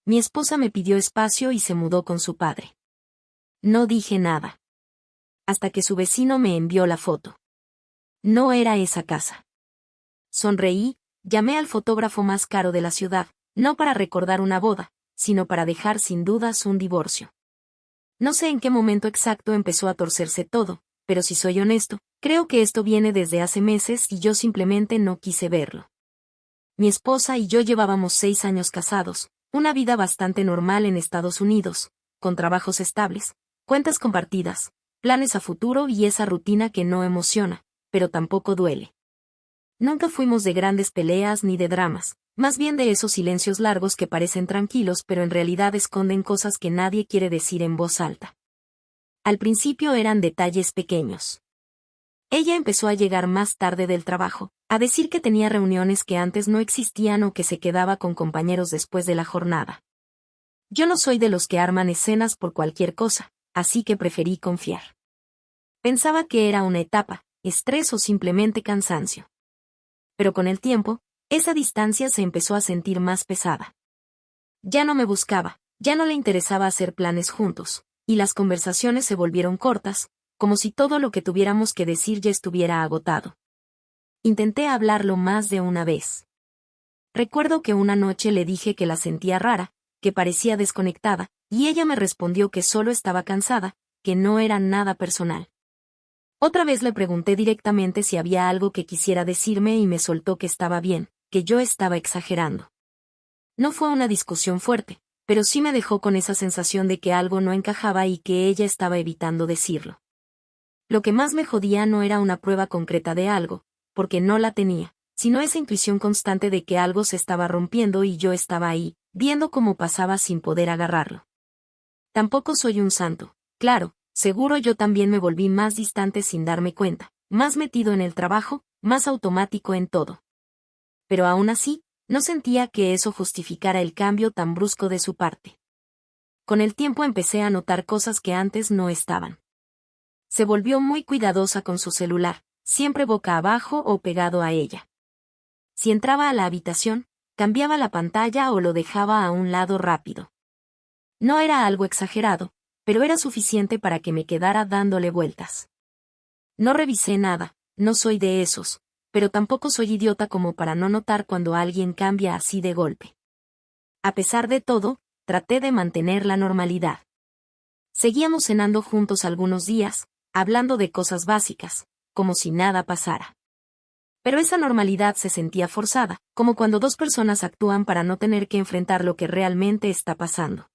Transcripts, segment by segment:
Mi esposa me pidió espacio y se mudó con su padre. No dije nada. Hasta que su vecino me envió la foto. No era esa casa. Sonreí, llamé al fotógrafo más caro de la ciudad, no para recordar una boda, sino para dejar sin dudas un divorcio. No sé en qué momento exacto empezó a torcerse todo, pero si soy honesto, creo que esto viene desde hace meses y yo simplemente no quise verlo. Mi esposa y yo llevábamos 6 años casados, una vida bastante normal en Estados Unidos, con trabajos estables, cuentas compartidas, planes a futuro y esa rutina que no emociona, pero tampoco duele. Nunca fuimos de grandes peleas ni de dramas, más bien de esos silencios largos que parecen tranquilos pero en realidad esconden cosas que nadie quiere decir en voz alta. Al principio eran detalles pequeños. Ella empezó a llegar más tarde del trabajo, a decir que tenía reuniones que antes no existían o que se quedaba con compañeros después de la jornada. Yo no soy de los que arman escenas por cualquier cosa, así que preferí confiar. Pensaba que era una etapa, estrés o simplemente cansancio. Pero con el tiempo, esa distancia se empezó a sentir más pesada. Ya no me buscaba, ya no le interesaba hacer planes juntos, y las conversaciones se volvieron cortas, como si todo lo que tuviéramos que decir ya estuviera agotado. Intenté hablarlo más de una vez. Recuerdo que una noche le dije que la sentía rara, que parecía desconectada, y ella me respondió que solo estaba cansada, que no era nada personal. Otra vez le pregunté directamente si había algo que quisiera decirme y me soltó que estaba bien, que yo estaba exagerando. No fue una discusión fuerte, pero sí me dejó con esa sensación de que algo no encajaba y que ella estaba evitando decirlo. Lo que más me jodía no era una prueba concreta de algo, porque no la tenía, sino esa intuición constante de que algo se estaba rompiendo y yo estaba ahí, viendo cómo pasaba sin poder agarrarlo. Tampoco soy un santo, claro, seguro yo también me volví más distante sin darme cuenta, más metido en el trabajo, más automático en todo. Pero aún así, no sentía que eso justificara el cambio tan brusco de su parte. Con el tiempo empecé a notar cosas que antes no estaban. Se volvió muy cuidadosa con su celular, siempre boca abajo o pegado a ella. Si entraba a la habitación, cambiaba la pantalla o lo dejaba a un lado rápido. No era algo exagerado, pero era suficiente para que me quedara dándole vueltas. No revisé nada, no soy de esos, pero tampoco soy idiota como para no notar cuando alguien cambia así de golpe. A pesar de todo, traté de mantener la normalidad. Seguíamos cenando juntos algunos días, hablando de cosas básicas, como si nada pasara. Pero esa normalidad se sentía forzada, como cuando dos personas actúan para no tener que enfrentar lo que realmente está pasando.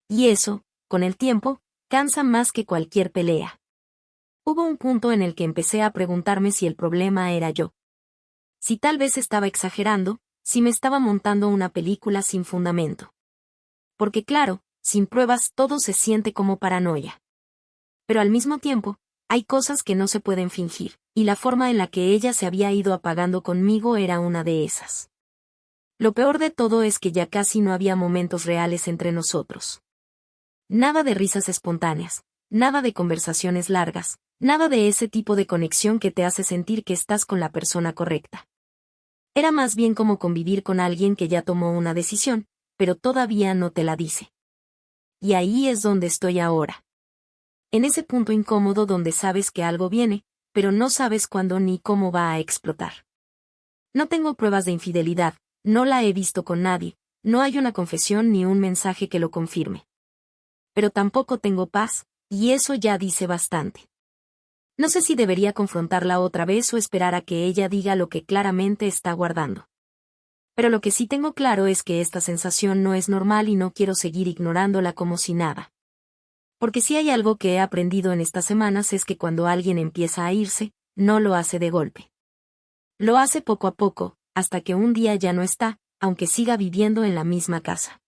Y eso, con el tiempo, cansa más que cualquier pelea. Hubo un punto en el que empecé a preguntarme si el problema era yo. Si tal vez estaba exagerando, si me estaba montando una película sin fundamento. Porque claro, sin pruebas todo se siente como paranoia. Pero al mismo tiempo, hay cosas que no se pueden fingir, y la forma en la que ella se había ido apagando conmigo era una de esas. Lo peor de todo es que ya casi no había momentos reales entre nosotros. Nada de risas espontáneas, nada de conversaciones largas, nada de ese tipo de conexión que te hace sentir que estás con la persona correcta. Era más bien como convivir con alguien que ya tomó una decisión, pero todavía no te la dice. Y ahí es donde estoy ahora. En ese punto incómodo donde sabes que algo viene, pero no sabes cuándo ni cómo va a explotar. No tengo pruebas de infidelidad, no la he visto con nadie, no hay una confesión ni un mensaje que lo confirme. Pero tampoco tengo paz, y eso ya dice bastante. No sé si debería confrontarla otra vez o esperar a que ella diga lo que claramente está guardando. Pero lo que sí tengo claro es que esta sensación no es normal y no quiero seguir ignorándola como si nada. Porque si hay algo que he aprendido en estas semanas es que cuando alguien empieza a irse, no lo hace de golpe. Lo hace poco a poco, hasta que un día ya no está, aunque siga viviendo en la misma casa.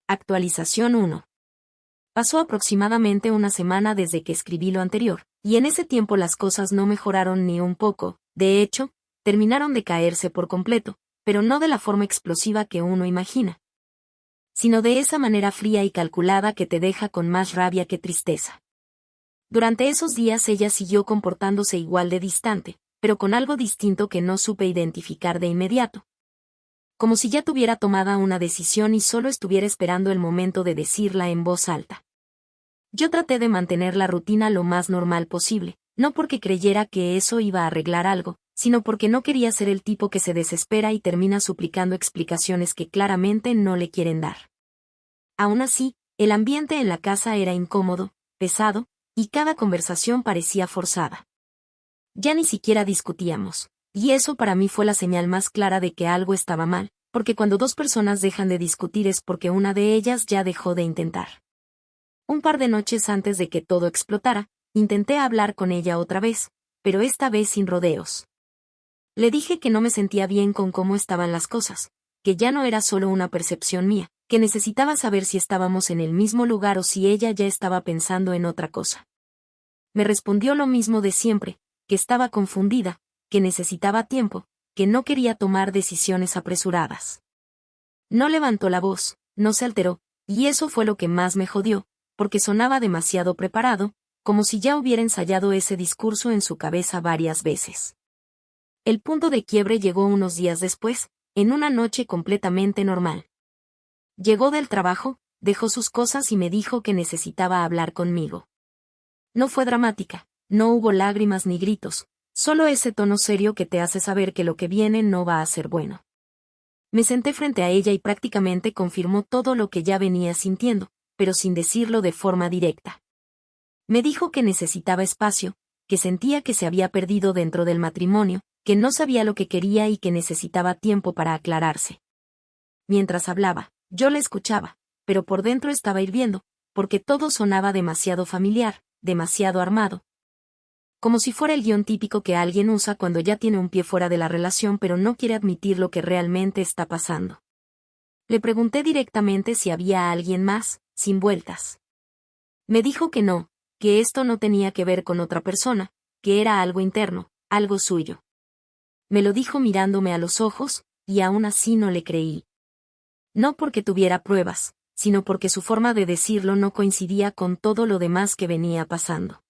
Actualización 1. Pasó aproximadamente una semana desde que escribí lo anterior, y en ese tiempo las cosas no mejoraron ni un poco, de hecho, terminaron de caerse por completo, pero no de la forma explosiva que uno imagina, sino de esa manera fría y calculada que te deja con más rabia que tristeza. Durante esos días ella siguió comportándose igual de distante, pero con algo distinto que no supe identificar de inmediato. como si ya tuviera tomada una decisión y solo estuviera esperando el momento de decirla en voz alta. Yo traté de mantener la rutina lo más normal posible, no porque creyera que eso iba a arreglar algo, sino porque no quería ser el tipo que se desespera y termina suplicando explicaciones que claramente no le quieren dar. Aún así, el ambiente en la casa era incómodo, pesado, y cada conversación parecía forzada. Ya ni siquiera discutíamos, y eso para mí fue la señal más clara de que algo estaba mal, porque cuando dos personas dejan de discutir es porque una de ellas ya dejó de intentar. Un par de noches antes de que todo explotara, intenté hablar con ella otra vez, pero esta vez sin rodeos. Le dije que no me sentía bien con cómo estaban las cosas, que ya no era solo una percepción mía, que necesitaba saber si estábamos en el mismo lugar o si ella ya estaba pensando en otra cosa. Me respondió lo mismo de siempre, que estaba confundida, que necesitaba tiempo, que no quería tomar decisiones apresuradas. No levantó la voz, no se alteró, y eso fue lo que más me jodió, porque sonaba demasiado preparado, como si ya hubiera ensayado ese discurso en su cabeza varias veces. El punto de quiebre llegó unos días después, en una noche completamente normal. Llegó del trabajo, dejó sus cosas y me dijo que necesitaba hablar conmigo. No fue dramática, no hubo lágrimas ni gritos, solo ese tono serio que te hace saber que lo que viene no va a ser bueno. Me senté frente a ella y prácticamente confirmó todo lo que ya venía sintiendo, pero sin decirlo de forma directa. Me dijo que necesitaba espacio, que sentía que se había perdido dentro del matrimonio, que no sabía lo que quería y que necesitaba tiempo para aclararse. Mientras hablaba, yo la escuchaba, pero por dentro estaba hirviendo, porque todo sonaba demasiado familiar, demasiado armado. Como si fuera el guión típico que alguien usa cuando ya tiene un pie fuera de la relación pero no quiere admitir lo que realmente está pasando. Le pregunté directamente si había alguien más, sin vueltas. Me dijo que no, que esto no tenía que ver con otra persona, que era algo interno, algo suyo. Me lo dijo mirándome a los ojos, y aún así no le creí. No porque tuviera pruebas, sino porque su forma de decirlo no coincidía con todo lo demás que venía pasando.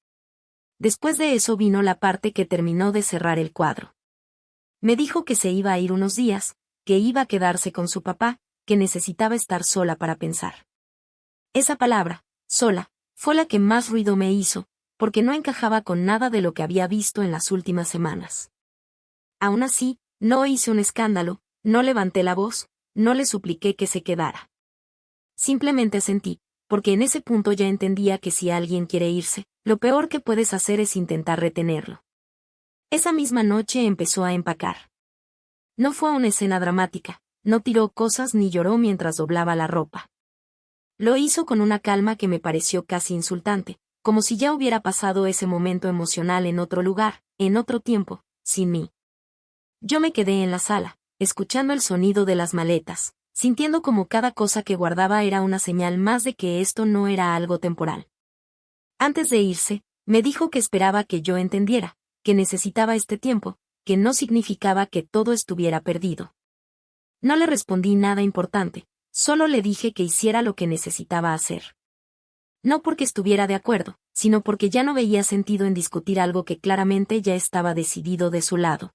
Después de eso vino la parte que terminó de cerrar el cuadro. Me dijo que se iba a ir unos días, que iba a quedarse con su papá, que necesitaba estar sola para pensar. Esa palabra, sola, fue la que más ruido me hizo, porque no encajaba con nada de lo que había visto en las últimas semanas. Aún así, no hice un escándalo, no levanté la voz, no le supliqué que se quedara. Simplemente asentí, porque en ese punto ya entendía que si alguien quiere irse, lo peor que puedes hacer es intentar retenerlo. Esa misma noche empezó a empacar. No fue una escena dramática, no tiró cosas ni lloró mientras doblaba la ropa. Lo hizo con una calma que me pareció casi insultante, como si ya hubiera pasado ese momento emocional en otro lugar, en otro tiempo, sin mí. Yo me quedé en la sala, escuchando el sonido de las maletas, sintiendo como cada cosa que guardaba era una señal más de que esto no era algo temporal. Antes de irse, me dijo que esperaba que yo entendiera, que necesitaba este tiempo, que no significaba que todo estuviera perdido. No le respondí nada importante, solo le dije que hiciera lo que necesitaba hacer. No porque estuviera de acuerdo, sino porque ya no veía sentido en discutir algo que claramente ya estaba decidido de su lado.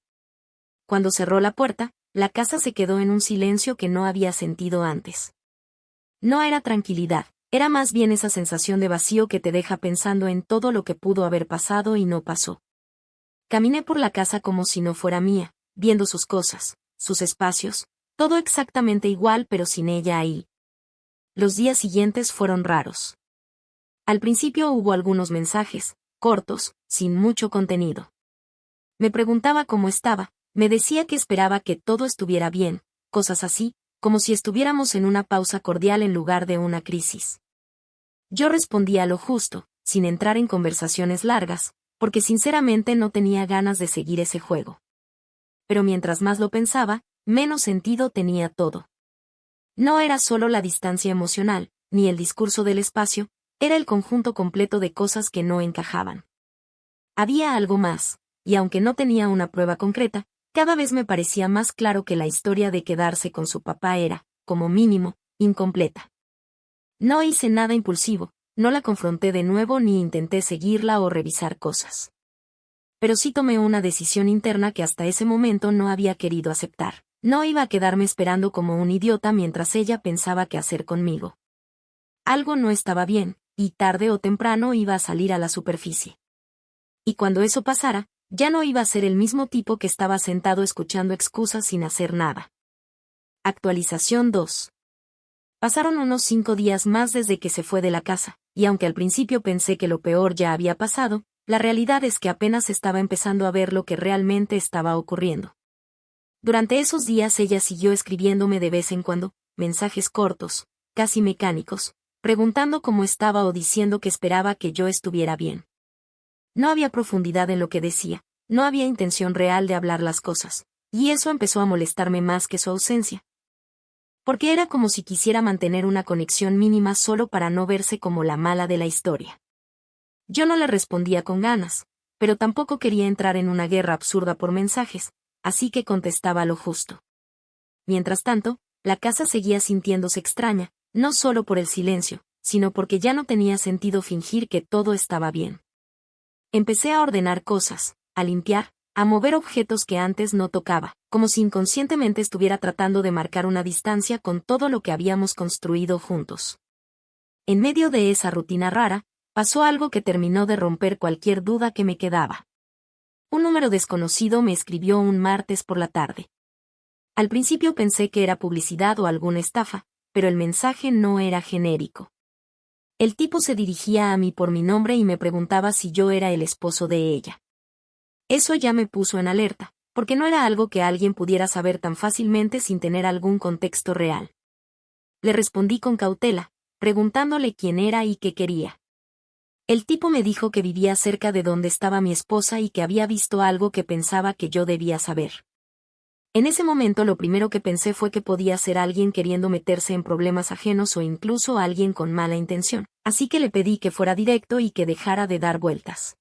Cuando cerró la puerta, la casa se quedó en un silencio que no había sentido antes. No era tranquilidad, era más bien esa sensación de vacío que te deja pensando en todo lo que pudo haber pasado y no pasó. Caminé por la casa como si no fuera mía, viendo sus cosas, sus espacios, todo exactamente igual pero sin ella ahí. Los días siguientes fueron raros. Al principio hubo algunos mensajes, cortos, sin mucho contenido. Me preguntaba cómo estaba, me decía que esperaba que todo estuviera bien, cosas así, como si estuviéramos en una pausa cordial en lugar de una crisis. Yo respondía lo justo, sin entrar en conversaciones largas, porque sinceramente no tenía ganas de seguir ese juego. Pero mientras más lo pensaba, menos sentido tenía todo. No era solo la distancia emocional, ni el discurso del espacio, era el conjunto completo de cosas que no encajaban. Había algo más, y aunque no tenía una prueba concreta, cada vez me parecía más claro que la historia de quedarse con su papá era, como mínimo, incompleta. No hice nada impulsivo, no la confronté de nuevo ni intenté seguirla o revisar cosas. Pero sí tomé una decisión interna que hasta ese momento no había querido aceptar. No iba a quedarme esperando como un idiota mientras ella pensaba qué hacer conmigo. Algo no estaba bien, y tarde o temprano iba a salir a la superficie. Y cuando eso pasara, ya no iba a ser el mismo tipo que estaba sentado escuchando excusas sin hacer nada. Actualización 2. Pasaron unos 5 días más desde que se fue de la casa, y aunque al principio pensé que lo peor ya había pasado, la realidad es que apenas estaba empezando a ver lo que realmente estaba ocurriendo. Durante esos días ella siguió escribiéndome de vez en cuando, mensajes cortos, casi mecánicos, preguntando cómo estaba o diciendo que esperaba que yo estuviera bien. No había profundidad en lo que decía, no había intención real de hablar las cosas, y eso empezó a molestarme más que su ausencia. Porque era como si quisiera mantener una conexión mínima solo para no verse como la mala de la historia. Yo no le respondía con ganas, pero tampoco quería entrar en una guerra absurda por mensajes, así que contestaba lo justo. Mientras tanto, la casa seguía sintiéndose extraña, no solo por el silencio, sino porque ya no tenía sentido fingir que todo estaba bien. Empecé a ordenar cosas, a limpiar, a mover objetos que antes no tocaba, como si inconscientemente estuviera tratando de marcar una distancia con todo lo que habíamos construido juntos. En medio de esa rutina rara, pasó algo que terminó de romper cualquier duda que me quedaba. Un número desconocido me escribió un martes por la tarde. Al principio pensé que era publicidad o alguna estafa, pero el mensaje no era genérico. El tipo se dirigía a mí por mi nombre y me preguntaba si yo era el esposo de ella. Eso ya me puso en alerta, porque no era algo que alguien pudiera saber tan fácilmente sin tener algún contexto real. Le respondí con cautela, preguntándole quién era y qué quería. El tipo me dijo que vivía cerca de donde estaba mi esposa y que había visto algo que pensaba que yo debía saber. En ese momento lo primero que pensé fue que podía ser alguien queriendo meterse en problemas ajenos o incluso alguien con mala intención, así que le pedí que fuera directo y que dejara de dar vueltas.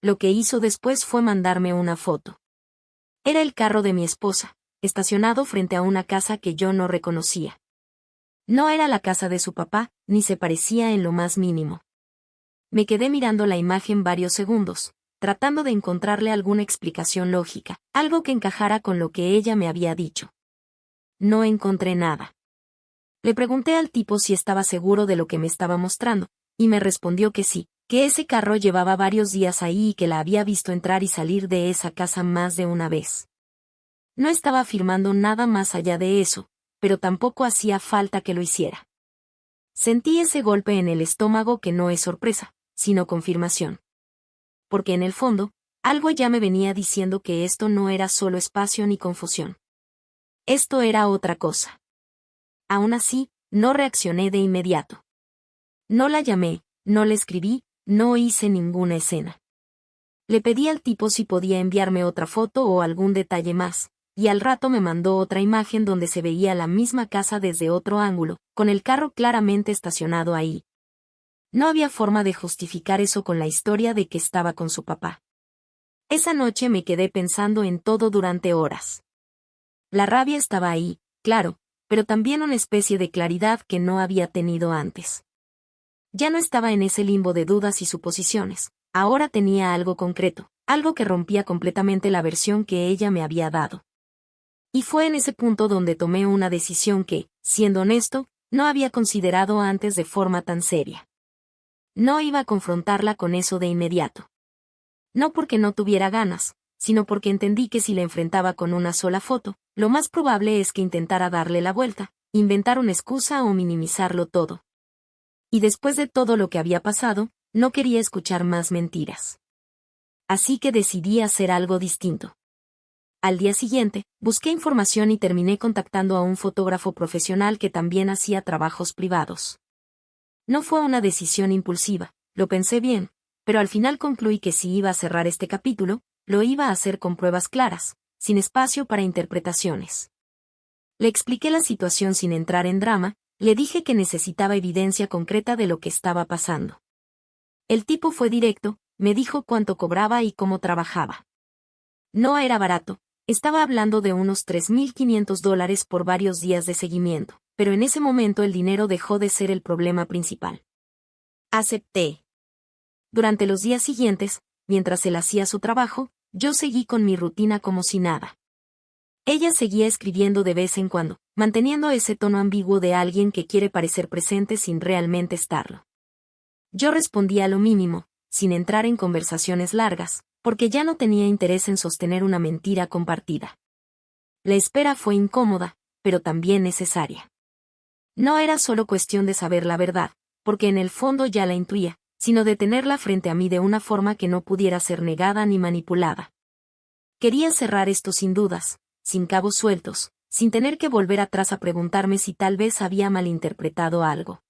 Lo que hizo después fue mandarme una foto. Era el carro de mi esposa, estacionado frente a una casa que yo no reconocía. No era la casa de su papá, ni se parecía en lo más mínimo. Me quedé mirando la imagen varios segundos, tratando de encontrarle alguna explicación lógica, algo que encajara con lo que ella me había dicho. No encontré nada. Le pregunté al tipo si estaba seguro de lo que me estaba mostrando, y me respondió que sí, que ese carro llevaba varios días ahí y que la había visto entrar y salir de esa casa más de una vez. No estaba afirmando nada más allá de eso, pero tampoco hacía falta que lo hiciera. Sentí ese golpe en el estómago que no es sorpresa, sino confirmación. Porque en el fondo, algo ya me venía diciendo que esto no era solo espacio ni confusión. Esto era otra cosa. Aún así, no reaccioné de inmediato. No la llamé, no le escribí, no hice ninguna escena. Le pedí al tipo si podía enviarme otra foto o algún detalle más, y al rato me mandó otra imagen donde se veía la misma casa desde otro ángulo, con el carro claramente estacionado ahí. No había forma de justificar eso con la historia de que estaba con su papá. Esa noche me quedé pensando en todo durante horas. La rabia estaba ahí, claro, pero también una especie de claridad que no había tenido antes. Ya no estaba en ese limbo de dudas y suposiciones, ahora tenía algo concreto, algo que rompía completamente la versión que ella me había dado. Y fue en ese punto donde tomé una decisión que, siendo honesto, no había considerado antes de forma tan seria. No iba a confrontarla con eso de inmediato. No porque no tuviera ganas, sino porque entendí que si la enfrentaba con una sola foto, lo más probable es que intentara darle la vuelta, inventar una excusa o minimizarlo todo. Y después de todo lo que había pasado, no quería escuchar más mentiras. Así que decidí hacer algo distinto. Al día siguiente, busqué información y terminé contactando a un fotógrafo profesional que también hacía trabajos privados. No fue una decisión impulsiva, lo pensé bien, pero al final concluí que si iba a cerrar este capítulo, lo iba a hacer con pruebas claras, sin espacio para interpretaciones. Le expliqué la situación sin entrar en drama, le dije que necesitaba evidencia concreta de lo que estaba pasando. El tipo fue directo, me dijo cuánto cobraba y cómo trabajaba. No era barato, estaba hablando de unos $3,500 por varios días de seguimiento, pero en ese momento el dinero dejó de ser el problema principal. Acepté. Durante los días siguientes, mientras él hacía su trabajo, yo seguí con mi rutina como si nada. Ella seguía escribiendo de vez en cuando, manteniendo ese tono ambiguo de alguien que quiere parecer presente sin realmente estarlo. Yo respondía lo mínimo, sin entrar en conversaciones largas, porque ya no tenía interés en sostener una mentira compartida. La espera fue incómoda, pero también necesaria. No era solo cuestión de saber la verdad, porque en el fondo ya la intuía, sino de tenerla frente a mí de una forma que no pudiera ser negada ni manipulada. Quería cerrar esto sin dudas, sin cabos sueltos, sin tener que volver atrás a preguntarme si tal vez había malinterpretado algo.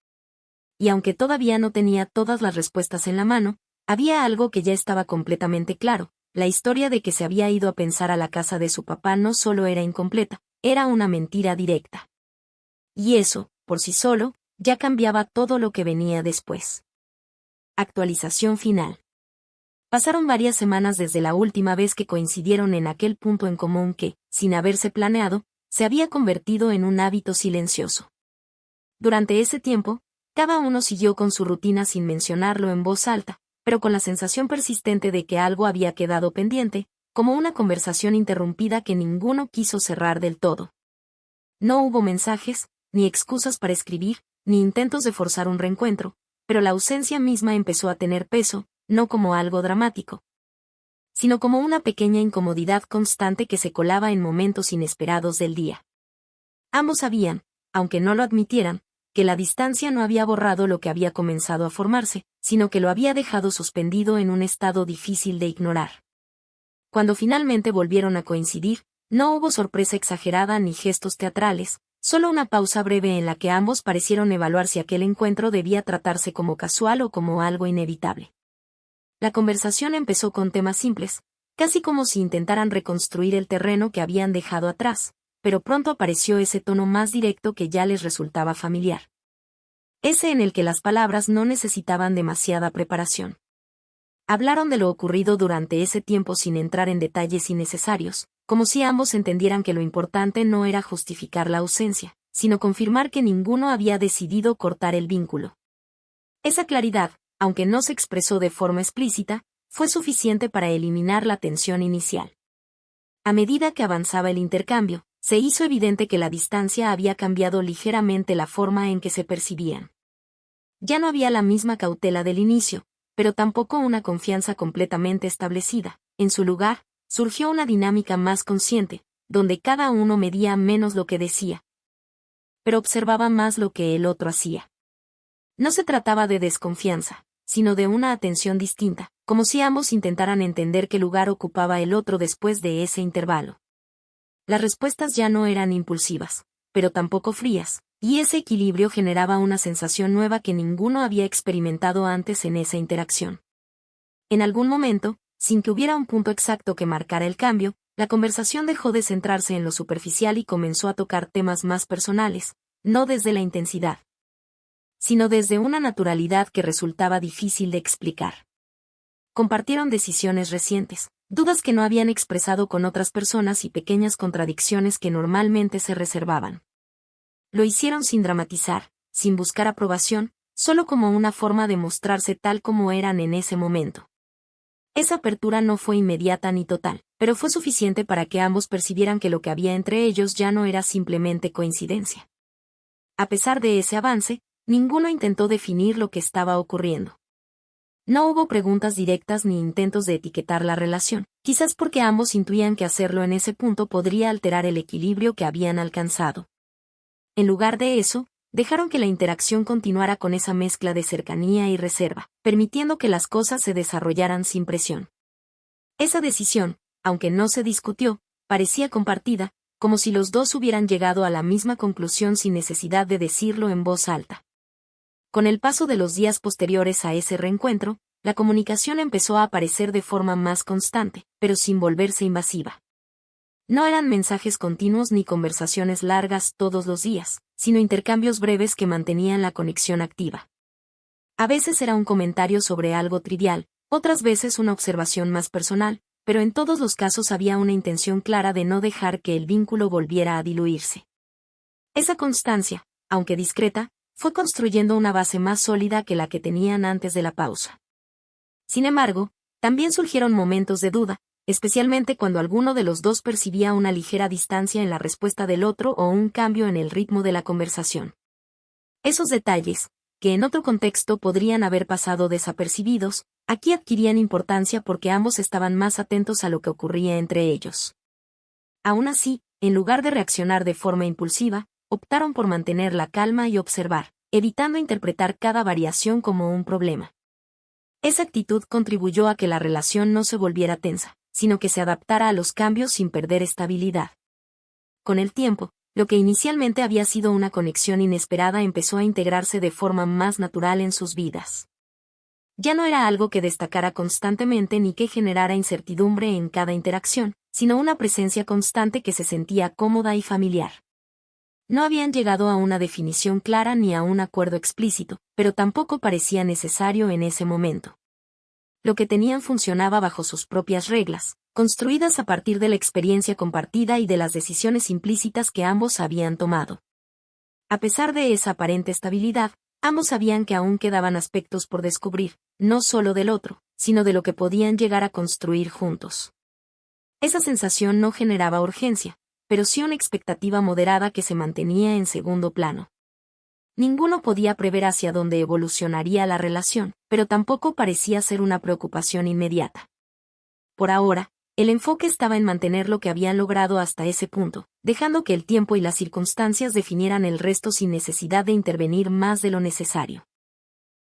Y aunque todavía no tenía todas las respuestas en la mano, había algo que ya estaba completamente claro: la historia de que se había ido a pensar a la casa de su papá no solo era incompleta, era una mentira directa. Y eso, por sí solo, ya cambiaba todo lo que venía después. Actualización final. Pasaron varias semanas desde la última vez que coincidieron en aquel punto en común que, sin haberse planeado, se había convertido en un hábito silencioso. Durante ese tiempo, cada uno siguió con su rutina sin mencionarlo en voz alta, pero con la sensación persistente de que algo había quedado pendiente, como una conversación interrumpida que ninguno quiso cerrar del todo. No hubo mensajes, ni excusas para escribir, ni intentos de forzar un reencuentro, pero la ausencia misma empezó a tener peso, no como algo dramático, sino como una pequeña incomodidad constante que se colaba en momentos inesperados del día. Ambos sabían, aunque no lo admitieran, que la distancia no había borrado lo que había comenzado a formarse, sino que lo había dejado suspendido en un estado difícil de ignorar. Cuando finalmente volvieron a coincidir, no hubo sorpresa exagerada ni gestos teatrales, solo una pausa breve en la que ambos parecieron evaluar si aquel encuentro debía tratarse como casual o como algo inevitable. La conversación empezó con temas simples, casi como si intentaran reconstruir el terreno que habían dejado atrás, pero pronto apareció ese tono más directo que ya les resultaba familiar. Ese en el que las palabras no necesitaban demasiada preparación. Hablaron de lo ocurrido durante ese tiempo sin entrar en detalles innecesarios, como si ambos entendieran que lo importante no era justificar la ausencia, sino confirmar que ninguno había decidido cortar el vínculo. Esa claridad, aunque no se expresó de forma explícita, fue suficiente para eliminar la tensión inicial. A medida que avanzaba el intercambio, se hizo evidente que la distancia había cambiado ligeramente la forma en que se percibían. Ya no había la misma cautela del inicio, pero tampoco una confianza completamente establecida. En su lugar, surgió una dinámica más consciente, donde cada uno medía menos lo que decía, pero observaba más lo que el otro hacía. No se trataba de desconfianza, sino de una atención distinta, como si ambos intentaran entender qué lugar ocupaba el otro después de ese intervalo. Las respuestas ya no eran impulsivas, pero tampoco frías, y ese equilibrio generaba una sensación nueva que ninguno había experimentado antes en esa interacción. En algún momento, sin que hubiera un punto exacto que marcara el cambio, la conversación dejó de centrarse en lo superficial y comenzó a tocar temas más personales, no desde la intensidad, sino desde una naturalidad que resultaba difícil de explicar. Compartieron decisiones recientes, dudas que no habían expresado con otras personas y pequeñas contradicciones que normalmente se reservaban. Lo hicieron sin dramatizar, sin buscar aprobación, solo como una forma de mostrarse tal como eran en ese momento. Esa apertura no fue inmediata ni total, pero fue suficiente para que ambos percibieran que lo que había entre ellos ya no era simplemente coincidencia. A pesar de ese avance, ninguno intentó definir lo que estaba ocurriendo. No hubo preguntas directas ni intentos de etiquetar la relación, quizás porque ambos intuían que hacerlo en ese punto podría alterar el equilibrio que habían alcanzado. En lugar de eso, dejaron que la interacción continuara con esa mezcla de cercanía y reserva, permitiendo que las cosas se desarrollaran sin presión. Esa decisión, aunque no se discutió, parecía compartida, como si los dos hubieran llegado a la misma conclusión sin necesidad de decirlo en voz alta. Con el paso de los días posteriores a ese reencuentro, la comunicación empezó a aparecer de forma más constante, pero sin volverse invasiva. No eran mensajes continuos ni conversaciones largas todos los días, sino intercambios breves que mantenían la conexión activa. A veces era un comentario sobre algo trivial, otras veces una observación más personal, pero en todos los casos había una intención clara de no dejar que el vínculo volviera a diluirse. Esa constancia, aunque discreta, fue construyendo una base más sólida que la que tenían antes de la pausa. Sin embargo, también surgieron momentos de duda, especialmente cuando alguno de los dos percibía una ligera distancia en la respuesta del otro o un cambio en el ritmo de la conversación. Esos detalles, que en otro contexto podrían haber pasado desapercibidos, aquí adquirían importancia porque ambos estaban más atentos a lo que ocurría entre ellos. Aún así, en lugar de reaccionar de forma impulsiva, optaron por mantener la calma y observar, evitando interpretar cada variación como un problema. Esa actitud contribuyó a que la relación no se volviera tensa, sino que se adaptara a los cambios sin perder estabilidad. Con el tiempo, lo que inicialmente había sido una conexión inesperada empezó a integrarse de forma más natural en sus vidas. Ya no era algo que destacara constantemente ni que generara incertidumbre en cada interacción, sino una presencia constante que se sentía cómoda y familiar. No habían llegado a una definición clara ni a un acuerdo explícito, pero tampoco parecía necesario en ese momento. Lo que tenían funcionaba bajo sus propias reglas, construidas a partir de la experiencia compartida y de las decisiones implícitas que ambos habían tomado. A pesar de esa aparente estabilidad, ambos sabían que aún quedaban aspectos por descubrir, no solo del otro, sino de lo que podían llegar a construir juntos. Esa sensación no generaba urgencia, pero sí una expectativa moderada que se mantenía en segundo plano. Ninguno podía prever hacia dónde evolucionaría la relación, pero tampoco parecía ser una preocupación inmediata. Por ahora, el enfoque estaba en mantener lo que habían logrado hasta ese punto, dejando que el tiempo y las circunstancias definieran el resto sin necesidad de intervenir más de lo necesario.